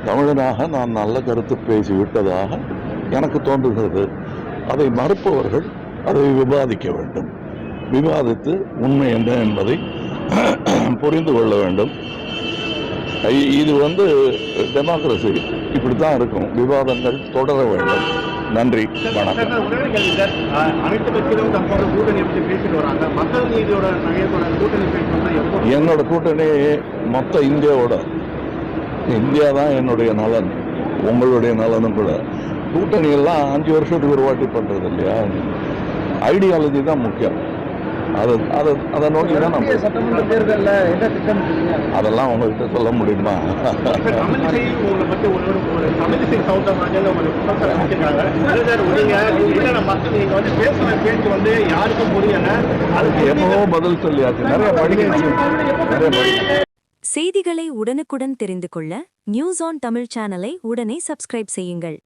தமிழனாக நான் நல்ல கருத்து பேசிவிட்டதாக எனக்கு தோன்றுகிறது. அதை மறுப்பவர்கள் அதை விவாதிக்க வேண்டும். விவாதித்து உண்மை என்ன என்பதை புரிந்து கொள்ள வேண்டும். இது டெமோக்ரஸி, இப்படித்தான் இருக்கும். விவாதங்கள் தொடர வேண்டும். நன்றி, வணக்கம். என்னோட கூட்டணி மொத்த இந்தியா தான் என்னுடைய நலன், உங்களுடைய நலனும் கூட. கூட்டணி எல்லாம் 5 வருஷத்துக்கு ஒரு வாட்டி பண்றது இல்லையா? ஐடியாலஜி தான் முக்கியம். அதை நோக்கி தான் நம்ம சட்டமன்ற தேர்தலில் என்ன திட்டம் அதெல்லாம் உங்ககிட்ட சொல்ல முடியுமா? எப்பவோ பதில் சொல்லியாச்சு. நிறைய படிக்க. செய்திகளை உடனுக்குடன் தெரிந்து கொள்ள நியூஸ் ஆன் தமிழ் சேனலை உடனே சப்ஸ்கிரைப் செய்யுங்கள்.